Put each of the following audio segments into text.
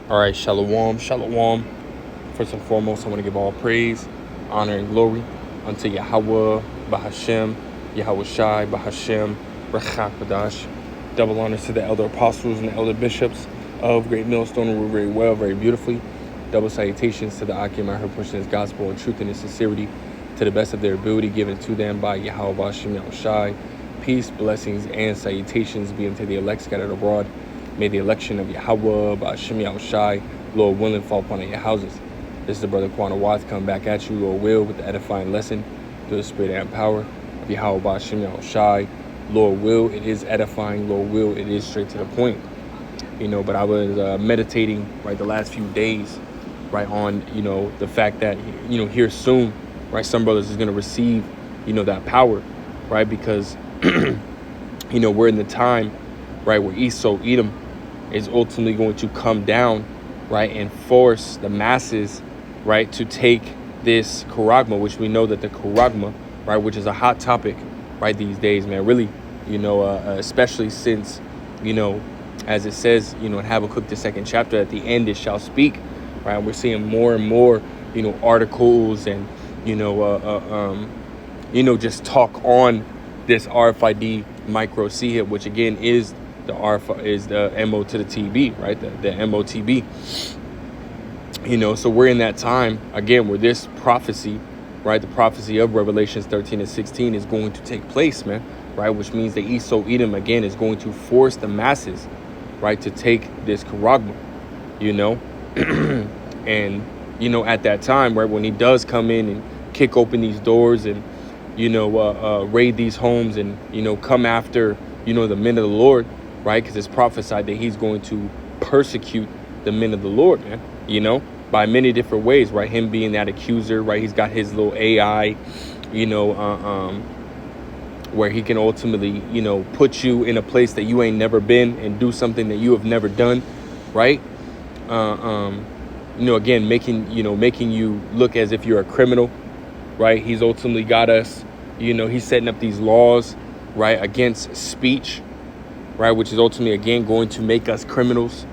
All right, shalom, shalom. First and foremost, I want to give all praise, honor, and glory unto Yahweh, Bahashem, Yahweh Shai, Bahashem, Rachakadash. Double honors to the elder apostles and the elder bishops of Great Millstone who rule very well, very beautifully. Double salutations to the Akim I heard pushing his gospel in truth and in sincerity to the best of their ability given to them by Yahweh Bahashem, Yahweh Shai. Peace, blessings, and salutations be unto the elect scattered abroad. May the election of Yahweh, Bahashem, Yahweh Shai, Lord willing, fall upon your houses. This is the brother Quana Watts coming back at you, Lord will, with the edifying lesson through the spirit and power of Yahweh, Bahashem, Yahweh Shai. Lord will, it is edifying. Lord will, it is straight to the point. But I was meditating, right, the last few days, right, on, the fact that, here soon, right, some brothers is going to receive, that power, right, because, we're in the time, right, where Esau, Edom, is ultimately going to come down, right, and force the masses, right, to take this charagma, which we know that the charagma, right, which is a hot topic, right, these days, man, really, especially since, as it says, in Habakkuk, the 2nd chapter, at the end it shall speak, right, we're seeing more and more, articles and, just talk on this RFID micro C-hip, which again is the MO to the TB, right? The MOTB. So we're in that time again where this prophecy, right? The prophecy of Revelations 13 and 16 is going to take place, man, right? Which means that Esau Edom again is going to force the masses, right, to take this charagma, and at that time, right, when he does come in and kick open these doors and raid these homes and come after the men of the Lord, right? Because it's prophesied that he's going to persecute the men of the Lord, man, by many different ways, right? Him being that accuser, right? He's got his little AI, where he can ultimately, put you in a place that you ain't never been and do something that you have never done, right? Again, making you look as if you're a criminal, right? He's ultimately got us, he's setting up these laws, right, against speech, right, which is ultimately, again, going to make us criminals,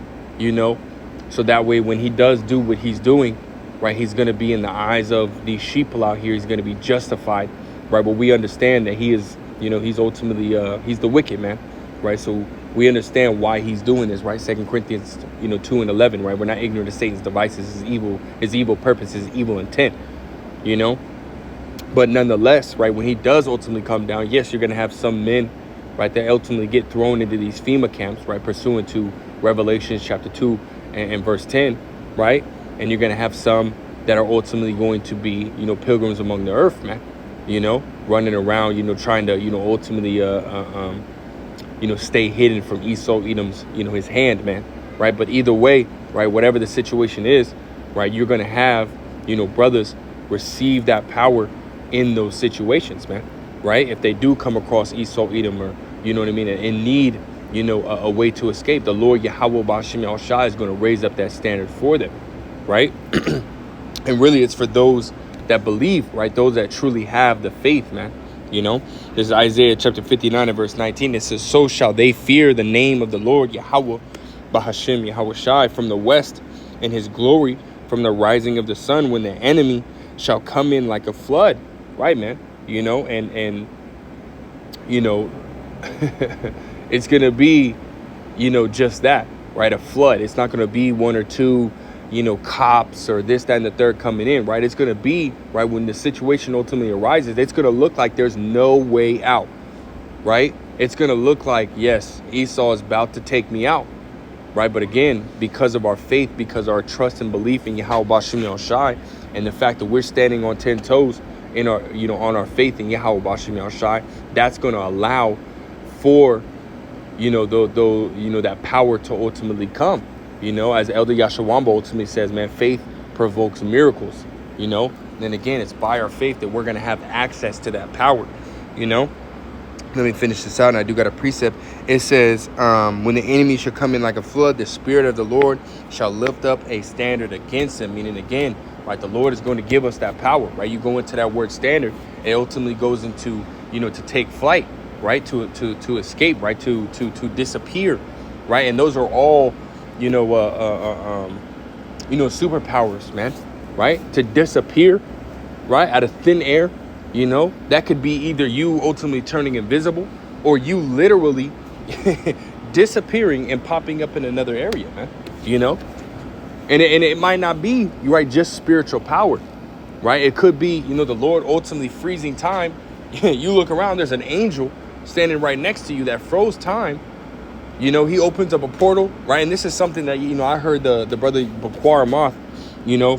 so that way when he does do what he's doing, right, he's going to be in the eyes of these sheeple out here, he's going to be justified, right, but we understand that he is, he's ultimately, he's the wicked man, right, so we understand why he's doing this, right, 2 Corinthians, 2 and 11, right, we're not ignorant of Satan's devices, his evil purpose, his evil intent, but nonetheless, right, when he does ultimately come down, yes, you're going to have some men, right, that ultimately get thrown into these FEMA camps, right, pursuant to Revelations chapter 2 and verse 10, right? And you're going to have some that are ultimately going to be, pilgrims among the earth, man, running around, trying to, ultimately, stay hidden from Esau, Edom's, his hand, man, right? But either way, right, whatever the situation is, right, you're going to have, brothers receive that power in those situations, man, right? If they do come across Esau, Edom, or, and need, a way to escape, the Lord Yahweh Bahashem Yahweh Shai is going to raise up that standard for them, right? And really it's for those that believe, right? Those that truly have the faith, man. This is Isaiah chapter 59 and verse 19. It says, so shall they fear the name of the Lord Yahweh Bahashem Yahweh Shai from the west, and his glory from the rising of the sun, when the enemy shall come in like a flood, right, man? And it's going to be, just that, right? A flood. It's not going to be one or two, cops or this, that, and the third coming in, right? It's going to be, right, when the situation ultimately arises, it's going to look like there's no way out, right? It's going to look like, yes, Esau is about to take me out, right? But again, because of our faith, because of our trust and belief in Yahweh Bahashem Yahweh Shai, and the fact that we're standing on 10 toes in our, on our faith in Yahweh Bahashem Yahweh Shai, that's going to allow for, that power to ultimately come, as Elder Yashawamba ultimately says, man, faith provokes miracles, and again, it's by our faith that we're going to have access to that power, Let me finish this out, and I do got a precept. It says, when the enemy shall come in like a flood, the Spirit of the Lord shall lift up a standard against him. Meaning, again, right, the Lord is going to give us that power, right? You go into that word standard, it ultimately goes into, to take flight, right? To escape, right? To disappear, right? And those are all, superpowers, man, right? To disappear, right, out of thin air, that could be either you ultimately turning invisible or you literally disappearing and popping up in another area, man, and it might not be, right, just spiritual power, right? It could be, the Lord ultimately freezing time. You look around, there's an angel standing right next to you that froze time. He opens up a portal, right? And this is something that, I heard the brother Bakwar Moth,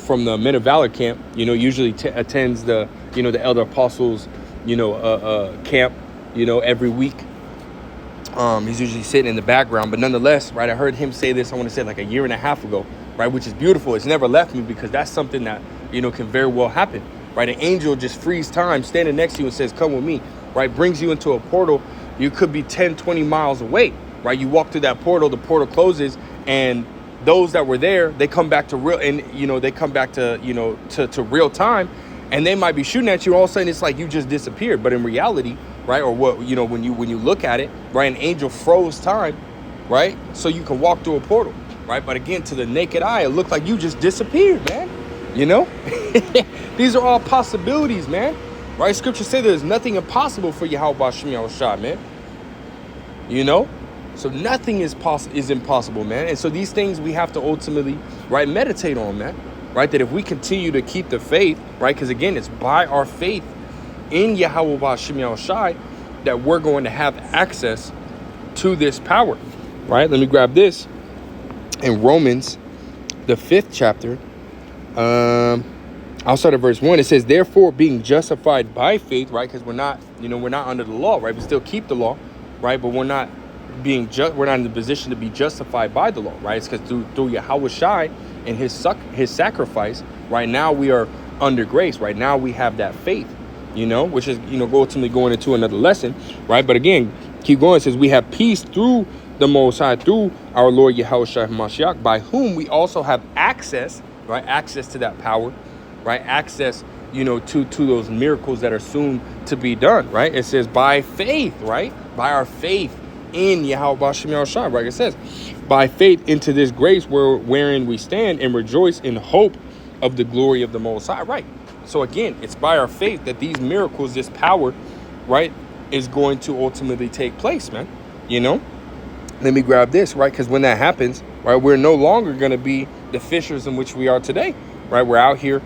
from the Men of Valor camp, usually attends the, the Elder Apostles, camp, every week. He's usually sitting in the background, but nonetheless, right, I heard him say this, I want to say like a year and a half ago, right, which is beautiful. It's never left me because that's something that, can very well happen, right? An angel just frees time, standing next to you and says, come with me, right? Brings you into a portal. You could be 10, 20 miles away, right? You walk through that portal, the portal closes, and those that were there, they come back to real, and, they come back to, to real time, and they might be shooting at you. All of a sudden, it's like you just disappeared. But in reality, right, or what, when you look at it, right, an angel froze time, right, so you can walk through a portal, right? But again, to the naked eye, it looked like you just disappeared, man. These are all possibilities, man, right? Scripture says there's nothing impossible for Yahweh B'Shem Yahushua, man. So nothing is impossible, man. And so these things we have to ultimately, right, meditate on, man, right? That if we continue to keep the faith, right, because again, it's by our faith in Yahweh B'Shem Yahushua that we're going to have access to this power, right? Let me grab this in Romans, the 5th chapter. I'll start at verse 1. It says, therefore, being justified by faith, right? Because we're not under the law, right? We still keep the law, right? But we're not in the position to be justified by the law, right? It's because through Yahweh Shai and his sacrifice, right now we are under grace. Right now we have that faith, which is, ultimately going into another lesson, right? But again, keep going. It says we have peace through the Most High, through our Lord Yahweh Shai HaMashiach, by whom we also have access, right? Access to that power, right? Access, to those miracles that are soon to be done, right? It says by faith, right? By our faith in Yahweh B'Shem Yahushua, right? It says, by faith into this grace wherein we stand and rejoice in hope of the glory of the Most High, right? So again, it's by our faith that these miracles, this power, right, is going to ultimately take place, man. Let me grab this, right? Because when that happens, right, we're no longer going to be the fishers in which we are today, right? We're out here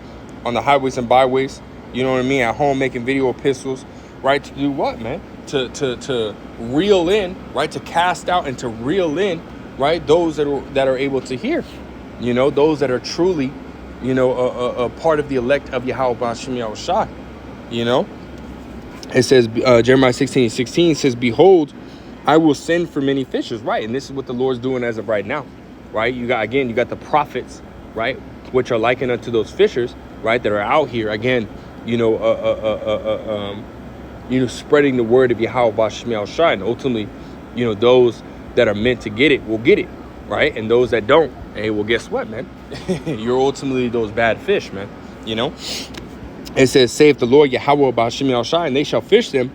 on the highways and byways, at home making video epistles, right? To do what, man? To reel in, right? To cast out and to reel in, right? Those that are able to hear, those that are truly, a part of the elect of Yahweh B'Shem Yahushua, It says, Jeremiah 16:16 says, behold, I will send for many fishers, right? And this is what the Lord's doing as of right now, right? You got the prophets, right? Which are likened unto those fishers, right? That are out here, again, spreading the word of Yahweh B'Shem Yahushua, and ultimately, those that are meant to get it will get it, right? And those that don't, hey, well, guess what, man? You're ultimately those bad fish, man. It says, saith the Lord Yahweh B'Shem Yahushua, and they shall fish them.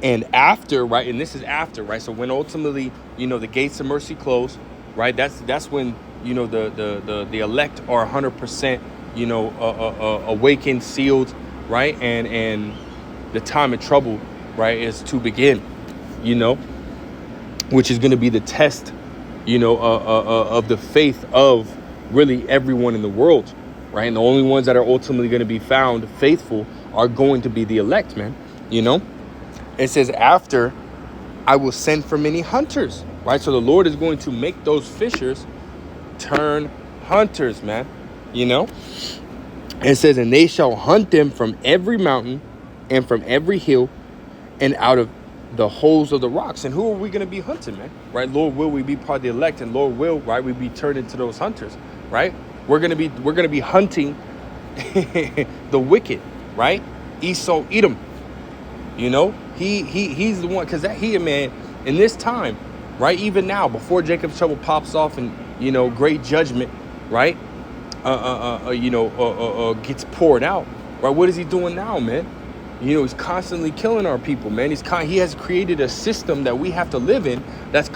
And after, right, and this is after, right? So when ultimately, the gates of mercy close, right? That's when, the elect are 100%, awakened, sealed, right? And the time of trouble, right, is to begin, which is going to be the test, of the faith of really everyone in the world, right? And the only ones that are ultimately going to be found faithful are going to be the elect, man. It says, after I will send for many hunters, right? So the Lord is going to make those fishers turn hunters, man. It says, and they shall hunt them from every mountain and from every hill and out of the holes of the rocks. And who are we going to be hunting, man? Right? Lord, will we be part of the elect? And Lord, will, right, we be turned into those hunters, right? We're going to be hunting the wicked, right? Esau, Edom. He's the one, because man, in this time, right, even now, before Jacob's trouble pops off and, great judgment, right, gets poured out, right, what is he doing now, man? He's constantly killing our people, man. He has created a system that we have to live in that's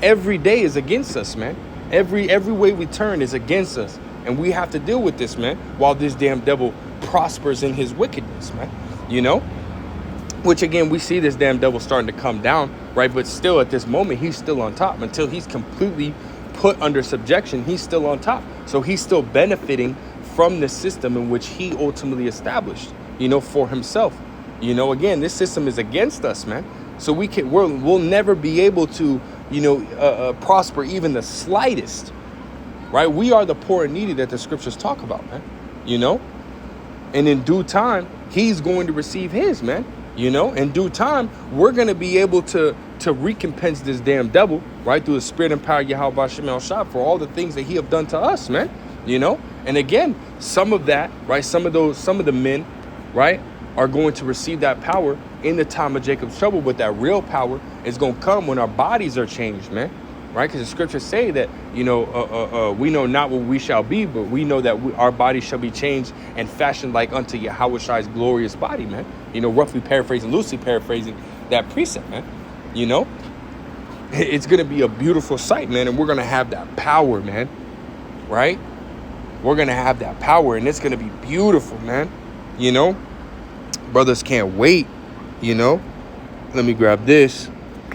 every day is against us, man. Every way we turn is against us. And we have to deal with this, man, while this damn devil prospers in his wickedness, man. You know? Which, again, we see this damn devil starting to come down, right? But still, at this moment, he's still on top. Until he's completely put under subjection, he's still on top. So he's still benefiting from the system in which he ultimately established, you know, for himself. You know, again, this system is against us, man. So we'll never be able to, you know, prosper even the slightest, right? We are the poor and needy that the scriptures talk about, man, you know? And in due time, he's going to receive his, man, you know? In due time, we're going to be able to recompense this damn devil, right? Through the spirit and power of Yahweh Ba'Shem El Shah for all the things that he have done to us, man, you know? And again, some of that, right? Some of the men, right, are going to receive that power in the time of Jacob's trouble, but that real power is going to come when our bodies are changed, man, right? Because the scriptures say that, you know, we know not what we shall be, but we know that our bodies shall be changed and fashioned like unto Yahweh Shai's glorious body, man. You know, roughly paraphrasing, loosely paraphrasing that precept, man. You know, it's going to be a beautiful sight, man, and we're going to have that power, man, right? We're going to have that power, and it's going to be beautiful, man, you know? Brothers can't wait, you know. Let me grab this,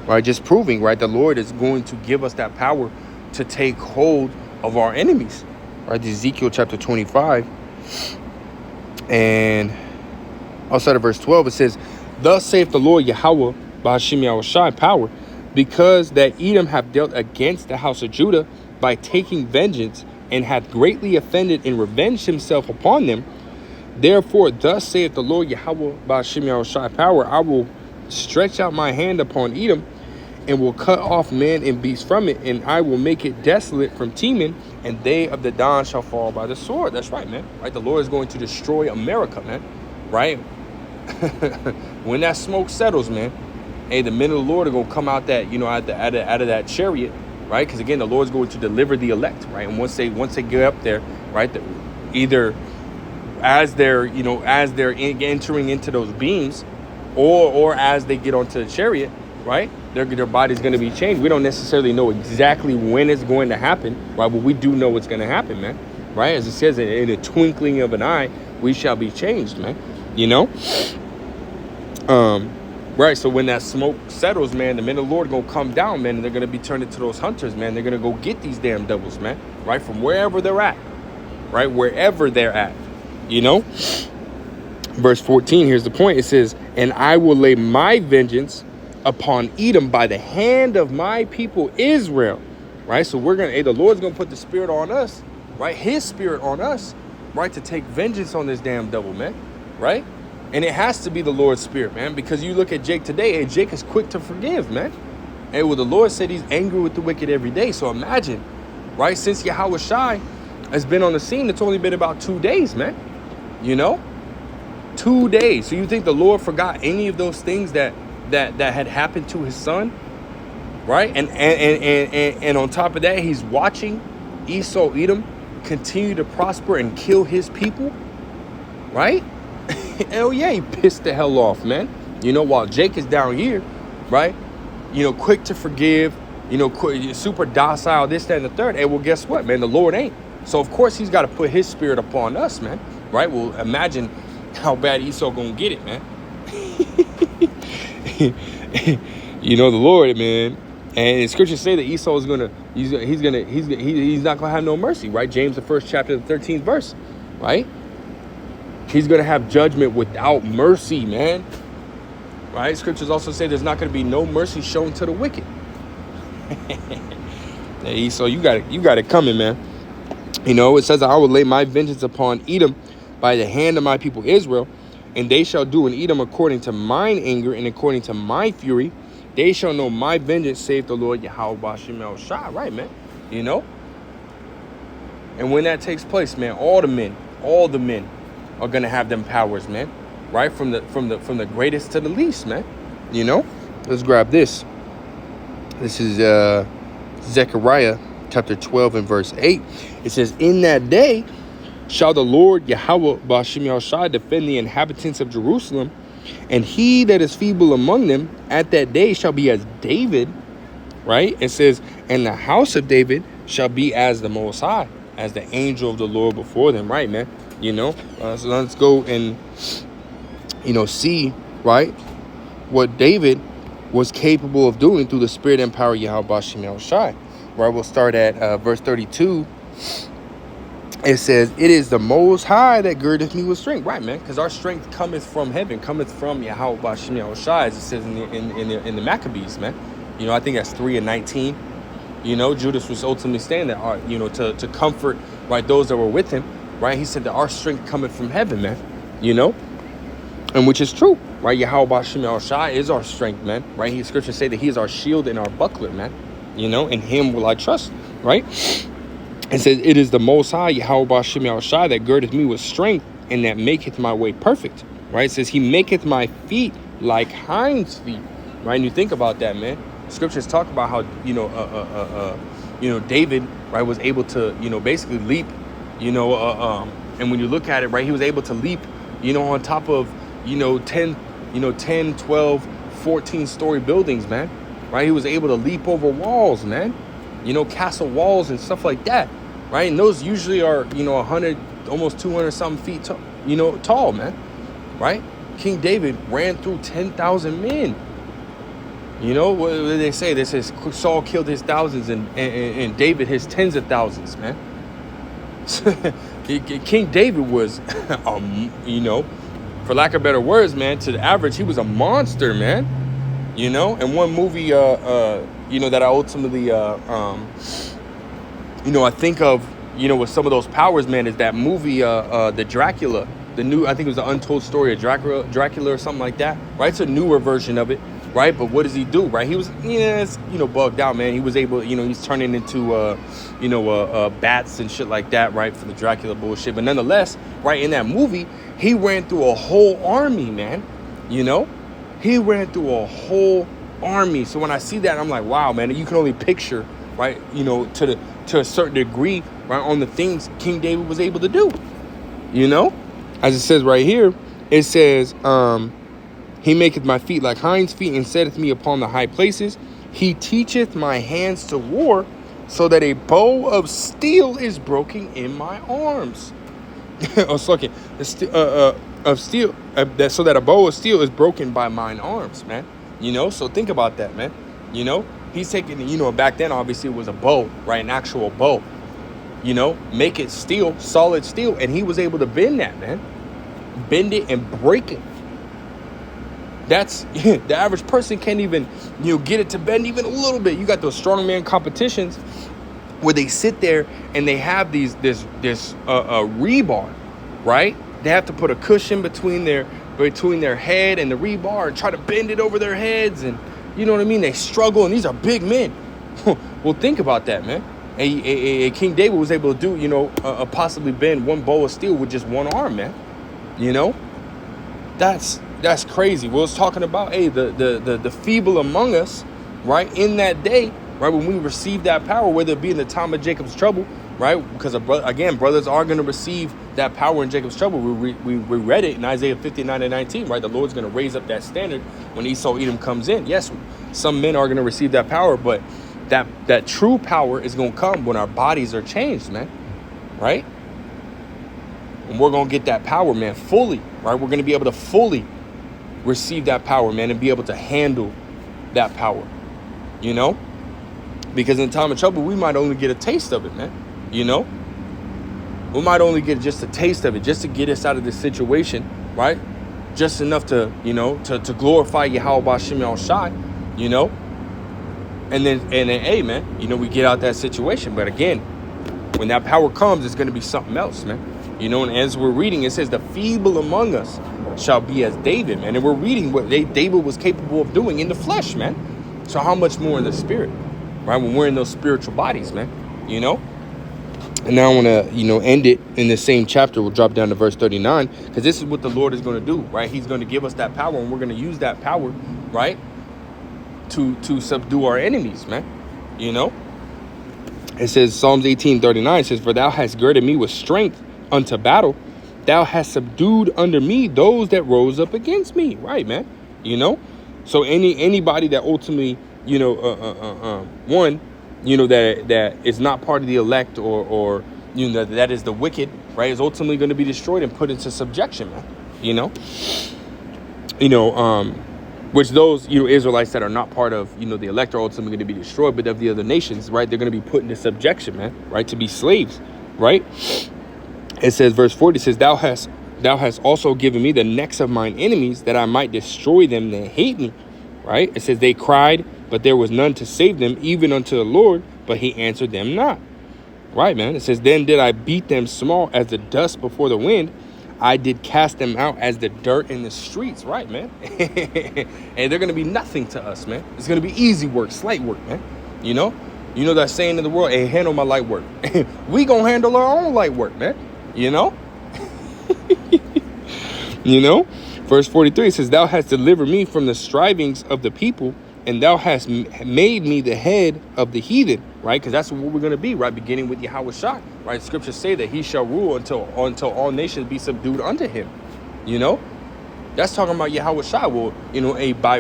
right? Just proving, right, the Lord is going to give us that power to take hold of our enemies, right? Ezekiel chapter 25, and outside of verse 12, it says, "Thus saith the Lord Yahweh Ba'Shem Yahushai power, because that Edom hath dealt against the house of Judah by taking vengeance, and hath greatly offended and revenged himself upon them. Therefore, thus saith the Lord Yahweh Ba'Shem Yahushai power, I will stretch out my hand upon Edom, and will cut off man and beast from it, and I will make it desolate from Teman, and they of the Don shall fall by the sword." That's right, man. Right? The Lord is going to destroy America, man. Right? When that smoke settles, man, hey, the men of the Lord are going to come out that, you know, out of that chariot, right? Because again, the Lord's going to deliver the elect, right? And once they get up there, right, either as they're entering into those beams, or as they get onto the chariot, right, their body's going to be changed. We don't necessarily know exactly when it's going to happen, right? But we do know what's going to happen, man, right? As it says, in a twinkling of an eye, we shall be changed, man, you know? Right, so when that smoke settles, man, the men of the Lord are going to come down, man, and they're going to be turned into those hunters, man. They're going to go get these damn devils, man, right, from wherever they're at, right, wherever they're at, you know? Verse 14, here's the point. It says, "And I will lay my vengeance upon Edom by the hand of my people Israel," right? So the Lord's going to put the spirit on us, right, his spirit on us, right, to take vengeance on this damn devil, man, right? And it has to be the Lord's spirit, man, because you look at Jake today, and Jake is quick to forgive, man. And well, the Lord said he's angry with the wicked every day. So imagine, right, since Yahweh Shai has been on the scene, it's only been about 2 days, man, you know? 2 days. So you think the Lord forgot any of those things that had happened to his son, right? And on top of that, he's watching Esau, Edom, continue to prosper and kill his people, right? Hell yeah, he pissed the hell off, man. You know, while Jake is down here, right? You know, quick to forgive, you know, super docile, this, that, and the third. And well, guess what, man? The Lord ain't. So, of course, he's got to put his spirit upon us, man, right? Well, imagine how bad Esau gonna get it, man. You know, the Lord, man. And the scriptures say that Esau is he's not gonna have no mercy, right? James, the 1st chapter, the 13th verse, right? He's gonna have judgment without mercy, man. Right? Scriptures also say there's not gonna be no mercy shown to the wicked. Hey, Esau, you got it coming, man. You know, it says, "I will lay my vengeance upon Edom by the hand of my people Israel, and they shall do in Edom according to mine anger and according to my fury. They shall know my vengeance, saith the Lord Yahweh Ba'Shem El Shai." Right, man. You know? And when that takes place, man, all the men are gonna have them powers, man. Right? From the greatest to the least, man. You know? Let's grab this. This is Zechariah chapter 12 and verse 8. It says, "In that day shall the Lord Yahweh Ba'Shem Yahushai defend the inhabitants of Jerusalem, and he that is feeble among them at that day shall be as David," right? It says, "And the house of David shall be as the Most High, as the angel of the Lord before them, right, man? So let's go and, see, right, what David was capable of doing through the spirit and power of Yahweh Bashem Yahushai. Right, we'll start at verse 32. It says, it is the Most High that girdeth me with strength. Right, man, because our strength cometh from heaven, cometh from Yahweh Bashem Yahushai, as it says in the Maccabees, man. I think that's 3:19. Judas was ultimately saying that, to comfort, right, those that were with him, right? He said that our strength cometh from heaven, man, and which is true, right? Yahweh Bashem Yahushai is our strength, man, right? Scriptures say that he is our shield and our buckler, man, in him will I trust, right? It says, it is the Most High, Yahweh Bashem Yahushai, that girdeth me with strength and that maketh my way perfect, right? It says, he maketh my feet like hinds feet, right? And you think about that, man. Scriptures talk about how, David, right, was able to, basically leap, and when you look at it, right, he was able to leap, on top of, 10, 12, 14-story buildings, man, right? He was able to leap over walls, man, castle walls and stuff like that, right? And those usually are, 100, almost 200 something feet, tall, man, right? King David ran through 10,000 men. What do they say? They say Saul killed his thousands and David his tens of thousands, man. King David was, for lack of better words, man, to the average, he was a monster, man. And one movie, that I ultimately, I think of, with some of those powers, man, is that movie, the Dracula, I think it was the Untold Story of Dracula or something like that, right? It's a newer version of it. Right, but what does he do? Right, he was, bugged out, man. He was able, he's turning into, bats and shit like that, right, for the Dracula bullshit. But nonetheless, right, in that movie, he ran through a whole army, man. He ran through a whole army. So when I see that, I'm like, wow, man. You can only picture, right, to a certain degree, right, on the things King David was able to do. As it says right here, it says, he maketh my feet like hinds feet, and setteth me upon the high places. He teacheth my hands to war, so that a bow of steel is broken in my arms. So that a bow of steel is broken by mine arms, man. So think about that, man. He's taking, back then, obviously, it was a bow, right? An actual bow. Make it steel, solid steel. And he was able to bend that, man. Bend it and break it. That's the average person can't even, get it to bend even a little bit. You got those strongman competitions where they sit there and they have this rebar, right? They have to put a cushion between their head and the rebar and try to bend it over their heads, and you know what I mean. They struggle, and these are big men. Well, think about that, man. A King David was able to do, possibly bend one bow of steel with just one arm, man. That's crazy. We was talking about, the feeble among us, right, in that day, right, when we received that power, whether it be in the time of Jacob's trouble, right, because again, brothers are going to receive that power in Jacob's trouble. We read it in Isaiah 59:19, right? The Lord's going to raise up that standard when Esau Edom comes in. Yes, some men are going to receive that power, but that true power is going to come when our bodies are changed, man, right? And we're going to get that power, man, fully, right? We're going to be able to fully receive that power, man, and be able to handle that power, because in time of trouble, we might only get a taste of it, man. We might only get just a taste of it, just to get us out of this situation, right? Just enough to, to glorify Yahweh Bashem Yahushai, and then, hey, man, we get out that situation. But again, when that power comes, it's going to be something else, man. And as we're reading, it says the feeble among us shall be as David, man. And we're reading what David was capable of doing in the flesh, man. So how much more in the spirit, right? When we're in those spiritual bodies, man, And now I want to, end it in the same chapter. We'll drop down to verse 39, because this is what the Lord is going to do, right? He's going to give us that power, and we're going to use that power, right, to subdue our enemies, man. It says, Psalms 18:39 says, for thou hast girded me with strength unto battle. Thou hast subdued under me those that rose up against me. Right, man. So anybody that ultimately, one, that is not part of the elect, or that is the wicked, right, is ultimately going to be destroyed and put into subjection, man. Which those Israelites that are not part of the elect are ultimately going to be destroyed, but of the other nations, right, they're going to be put into subjection, man, right, to be slaves, right. It says, verse 40 says, thou hast also given me the necks of mine enemies, that I might destroy them that hate me, right. It says, they cried, but there was none to save them, even unto the Lord, but he answered them not. Right, man. It says, then did I beat them small as the dust before the wind. I did cast them out as the dirt in the streets. Right, man. And they're going to be nothing to us, man. It's going to be easy work, slight work, man. That saying in the world, hey, handle my light work. We going to handle our own light work, man. Verse 43 says, thou hast delivered me from the strivings of the people, and thou hast made me the head of the heathen, right? Because that's what we're going to be, right? Beginning with Yahawashi, right? Scriptures say that he shall rule until all nations be subdued unto him. That's talking about Yahawashi. Well,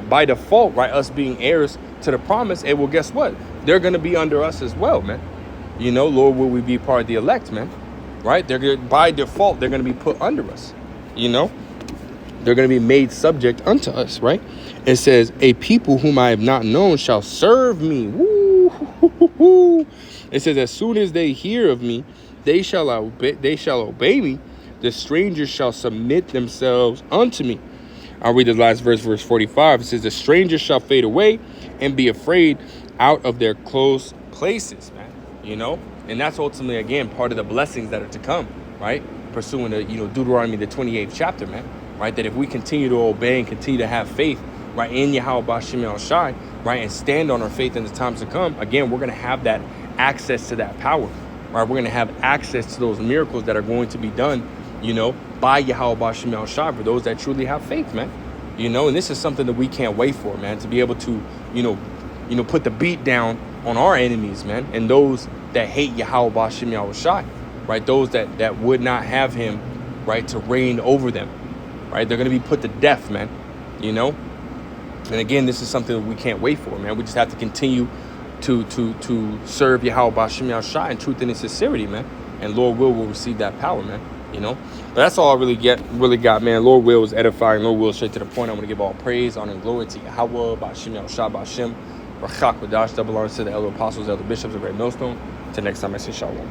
by default, right? Us being heirs to the promise, and well, guess what? They're going to be under us as well, man. Lord, will we be part of the elect, man? Right? By default, they're going to be put under us. They're going to be made subject unto us, right? It says, a people whom I have not known shall serve me. Woo. It says, as soon as they hear of me, they shall obey me. The strangers shall submit themselves unto me. I'll read the last verse 45. It says, the strangers shall fade away and be afraid out of their close places, man. And that's ultimately, again, part of the blessings that are to come, right? Pursuing the, Deuteronomy, the 28th chapter, man. Right, that if we continue to obey and continue to have faith, right, in Yahweh B'Shem Yahushai, right, and stand on our faith in the times to come, again, we're going to have that access to that power, right? We're going to have access to those miracles that are going to be done, by Yahweh B'Shem Yahushai for those that truly have faith, man. And this is something that we can't wait for, man, to be able to, put the beat down on our enemies, man, and those that hate Yahweh B'Shem Yahushai, right? Those that would not have him, right, to reign over them. Right, they're going to be put to death, man. And again, this is something that we can't wait for, man. We just have to continue to serve Yahweh B'Shem Yahushai in truth and in sincerity, man. And Lord will receive that power, man. But that's all I really got, man. Lord will is edifying. Lord will straight to the point. I'm going to give all praise, honor, and glory to Yahweh B'Shem Yahushai B'Shem Rachak Wadash. Double honors to the elder apostles, elder bishops, of Great Millstone. Till next time, I say shalom.